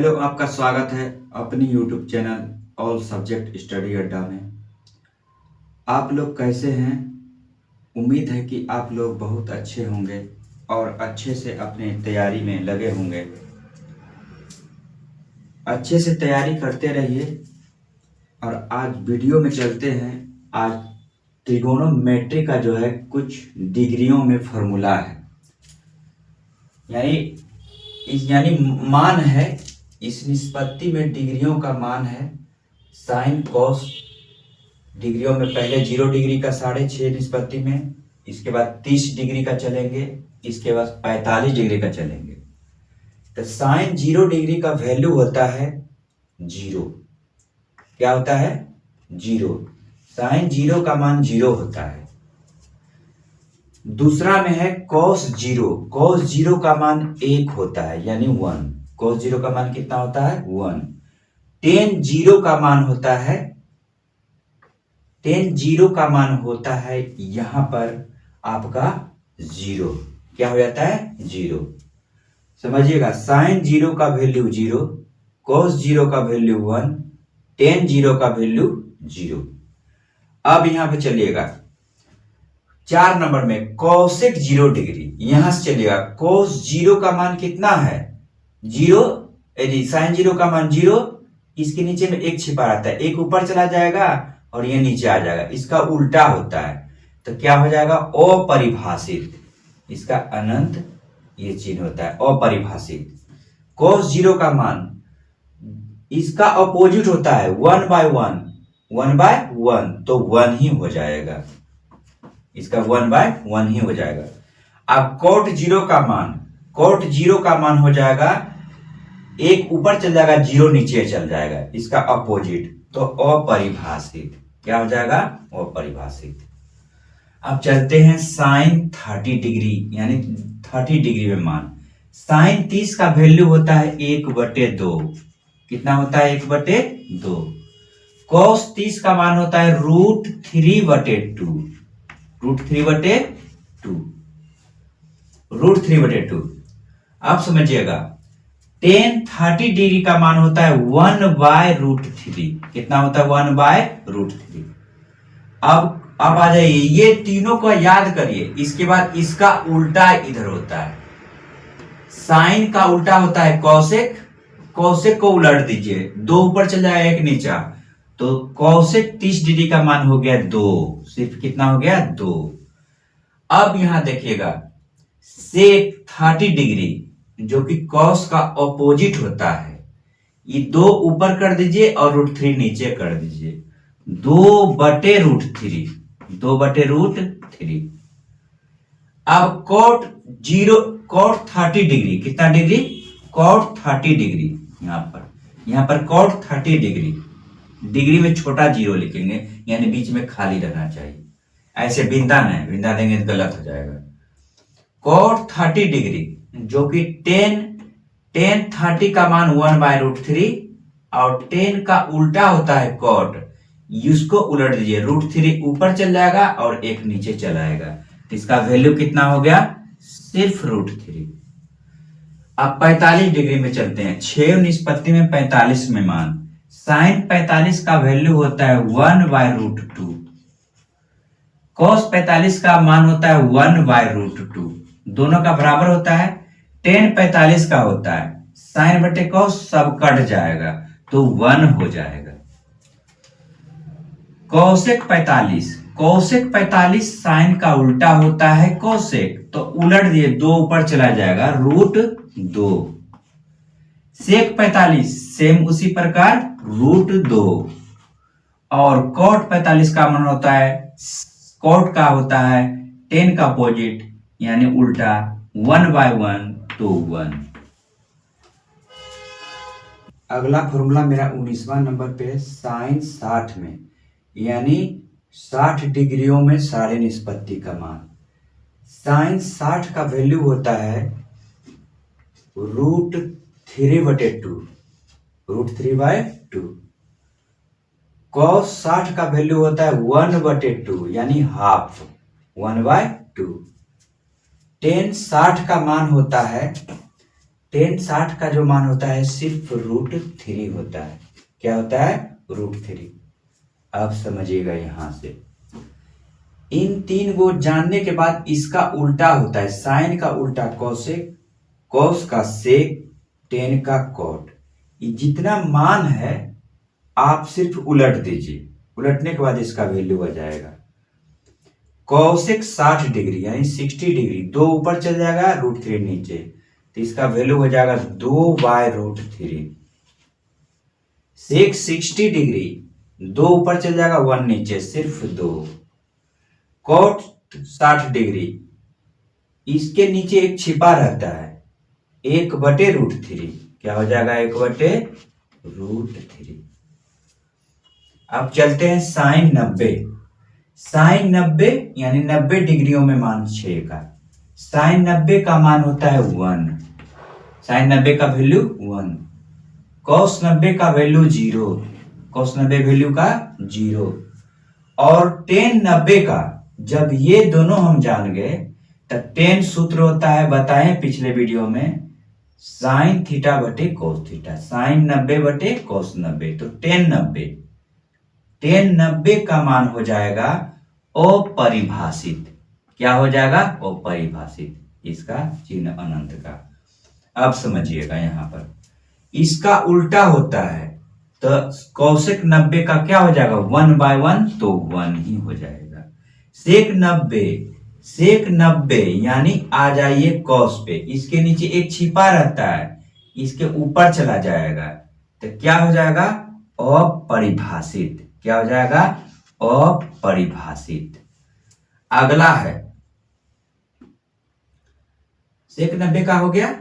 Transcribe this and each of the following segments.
Hello, आपका स्वागत है अपनी YouTube channel all subject study अड्डा में। आप लोग कैसे हैं? उम्मीद है कि आप लोग बहुत अच्छे होंगे और अच्छे से अपने तैयारी में लगे होंगे। अच्छे से तैयारी करते रहिए और आज वीडियो में चलते हैं। आज ट्रिगोनोमेट्री का जो है कुछ डिग्रियों में फॉर्मूला है, यानी मान है। इस निष्पत्ति में डिग्रियों का मान है साइन कॉस। डिग्रियों में पहले 0 डिग्री का 6.5 निष्पत्ति में, इसके बाद 30 डिग्री का चलेंगे, इसके बाद 45 डिग्री का चलेंगे। तो साइन 0 डिग्री का वैल्यू होता है 0। क्या होता है? 0। साइन 0 का मान 0 होता है। दूसरा में है कॉस 0। कॉस 0 का मान 1 होता है, यानी 1। कॉस 0 का मान कितना होता है? 1। टेन 0 का मान होता है, टेन 0 का मान होता है यहां पर आपका 0। क्या हो जाता है? 0। समझिएगा, साइन 0 का वैल्यू 0, कॉस 0 का वैल्यू 1, टेन 0 का वैल्यू 0। अब यहां पे चलिएगा 4 नंबर में कॉसेक 0 डिग्री। यहां से चलिएगा, कॉस 0 का मान कितना है? 0। यदि साइन 0 का मान 0, इसके नीचे में 1 छिपा रहता है, 1 ऊपर चला जाएगा और ये नीचे आ जाएगा। इसका उल्टा होता है तो क्या हो जाएगा? अपरिभाषित। इसका अनंत ये चिन्ह होता है, अपरिभाषित। cos 0 का मान इसका अपोजिट होता है 1/1, 1/1, तो 1 ही हो जाएगा। इसका 1/1 ही हो जाएगा। अब cot 0 का मान, cot 0 का मान हो जाएगा 1 ऊपर चल जाएगा, 0 नीचे चल जाएगा। इसका अपोजिट, तो अपरिभाषित। क्या हो जाएगा? अपरिभाषित। अब चलते हैं साइन 30 डिग्री, यानी 30 डिग्री में मान। साइन 30 का वैल्यू होता है 1/2। कितना होता है? 1/2। कॉस 30 का मान होता है √3/2। √3/2। √3/2। अब समझिएगा, टेन 30 डिग्री का मान होता है 1/√3। कितना होता है? 1/√3। अब आ जाइए, ये तीनों को याद करिए। इसके बाद इसका उल्टा इधर होता है। साइन का उल्टा होता है कॉसेक। कॉसेक को उलट दीजिए, 2 ऊपर चल जाएगा, 1 नीचा, तो कॉसेक 30 डिग्री का मान हो गया 2। सिर्फ कितना हो गया? 2। अब यहां देखिएगा, सेक 30 डिग्री जो कि कॉस का ऑपोजिट होता है, ये 2 ऊपर कर दीजिए और √3 नीचे कर दीजिए। 2/√3, 2/√3। अब cot 30 डिग्री, कितना डिग्री? cot 30 degree. यहां पर cot 30 डिग्री, डिग्री में छोटा 0 लिखेंगे, यानी बीच में खाली रहना चाहिए। ऐसे बिंदा नहीं, बिंदा देंगे तो गलत हो जाएगा। cot 30 डिग्री जो कि टेन 30 का मान 1/√3 और 10 का उल्टा होता है cot। इसको उलट दीजिए, √3 ऊपर चल जाएगा और 1 नीचे चला आएगा। तो इसका वैल्यू कितना हो गया? सिर्फ √3। अब 45 डिग्री में चलते हैं। 6 निष्पत्ति में 45 में मान। साइन 45 का वैल्यू होता है 1/√2। cos 45 का मान होता है 1/√2। दोनों का बराबर होता है। टेन 45 का होता है, साइन बटे cos सब कट जाएगा तो 1 हो जाएगा। कौसेक 45 साइन का उल्टा होता है कोसेक, तो उलट दिए, 2 ऊपर चला जाएगा, √2। सेक 45 सेम उसी प्रकार √2। और cot 45 का मान होता है, cot का होता है 10 का अपोजिट, यानी उल्टा, 1/1 तो 1। अगला फॉर्मूला मेरा 19वां नंबर पे है साइन 60 में, यानी 60 डिग्रियों में सारे निष्पत्ति का मान। साइन 60 का वैल्यू होता है √3/2, √3/2। cos 60 का वैल्यू होता है 1/2, यानी हाफ, 1/2। टेन 60 का मान होता है टेन 60 का जो मान होता है सिर्फ √3 होता है। क्या होता है? √3। अब समझिएगा यहां से, इन 3 को जानने के बाद इसका उल्टा होता है, साइन का उल्टा कॉसेक, कॉस का सेक, टेन का कॉट। ये जितना मान है आप सिर्फ उलट दीजिए, उलटने के बाद इसका वैल्यू आ जाएगा। कॉसेक 60 डिग्री यानी 60 डिग्री, 2 ऊपर चल जाएगा, √3 नीचे, तो इसका वैल्यू हो जाएगा 2/√3। सेक 60 डिग्री, 2 ऊपर चल जाएगा, 1 नीचे, सिर्फ 2। कॉट 60 डिग्री, इसके नीचे एक छिपा रहता है, 1/√3। क्या हो जाएगा? 1/√3। अब चलते हैं साइन 90। साइन 90 यानी 90 डिग्रियों में मान 6 का। साइन 90 का मान होता है 1, साइन 90 का वैल्यू 1। कॉस 90 का वैल्यू 0, कॉस 90 वैल्यू का 0। और टेन 90 का, जब ये दोनों हम जान गए, तब टेन सूत्र होता है, बताएं पिछले वीडियो में, साइन थीटा बटे कॉस थीटा, साइन 90 बटे कॉस 90। तो टेन 90 का मान हो जाएगा अपरिभाषित। क्या हो जाएगा? अपरिभाषित, इसका चिन्ह अनंत का। अब समझिएगा यहां पर, इसका उल्टा होता है, तो कौशिक 90 का क्या हो जाएगा? 1/1, तो 1 ही हो जाएगा। सेक 90 यानी आ जाइए कॉस पे, इसके नीचे एक छिपा रहता है, इसके ऊपर चला जाएगा, तो क्या हो जाएगा? अपरिभाषित। क्या हो जाएगा? अपरिभाषित। अगला है सेक 90 का हो गया,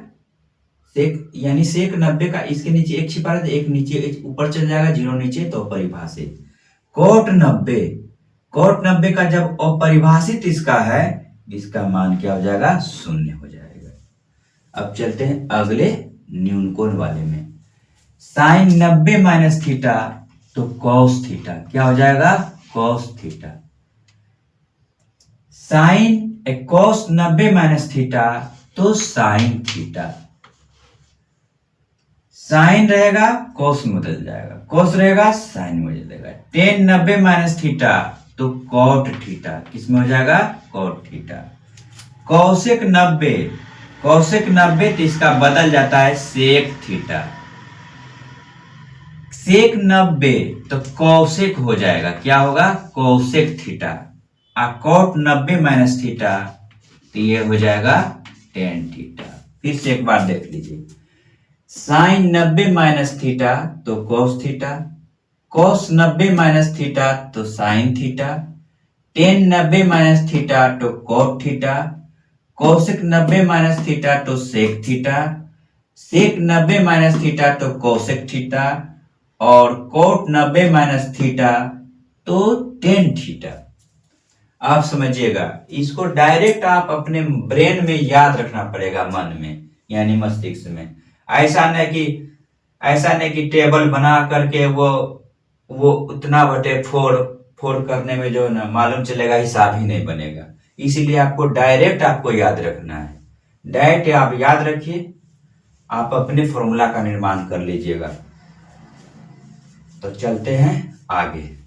सेक यानी सेक 90 का, इसके नीचे एक छिपा रहता है, एक नीचे एक ऊपर चल जाएगा, 0 नीचे, तो अपरिभाषित। कोट 90 का जब अपरिभाषित इसका है, इसका मान क्या हो जाएगा? 0 हो जाएगा। अब चलते हैं अगले न्यूनकोण वाले में। साइन 90 माइनस थीटा, तो कॉस थीटा। क्या हो जाएगा? Cos theta. Sine cos 90 minus theta, तो साइन थीटा। साइन रहेगा कॉस में बदल जाएगा, कॉस रहेगा साइन में बदल जाएगा। टेन 90 माइनस थीटा, तो कॉट थीटा। किसमें हो जाएगा? Cot theta. कौशिक 90 तो इसका बदल जाता है सेक थीटा। सेक 90 तो कौशिक हो जाएगा, क्या होगा? Cosec theta. Cot 90 minus theta, तो ये हो जाएगा टेन थीटा। फिर से एक बार देख लीजिए, साइन 90 माइनस थीटा, तो cos theta. Cos 90 minus theta, तो sine theta. Tan 90 minus theta, तो cot theta. Cosec 90 minus theta, तो sec theta. Sec 90 minus theta, तो कौशिक थीटा। और कॉट 90 माइनस थीटा, तो टेन थीटा। आप समझिएगा, इसको डायरेक्ट आप अपने ब्रेन में याद रखना पड़ेगा, मन में यानी मस्तिष्क में। ऐसा नहीं कि टेबल बना करके वो उतना बटे फोर करने में जो ना मालूम चलेगा, हिसाब ही नहीं बनेगा। इसीलिए आपको डायरेक्ट आपको याद रखना है। डायरेक्ट आप याद रखिए, आप अपने फॉर्मूला का निर्माण कर लीजिएगा। तो चलते हैं आगे।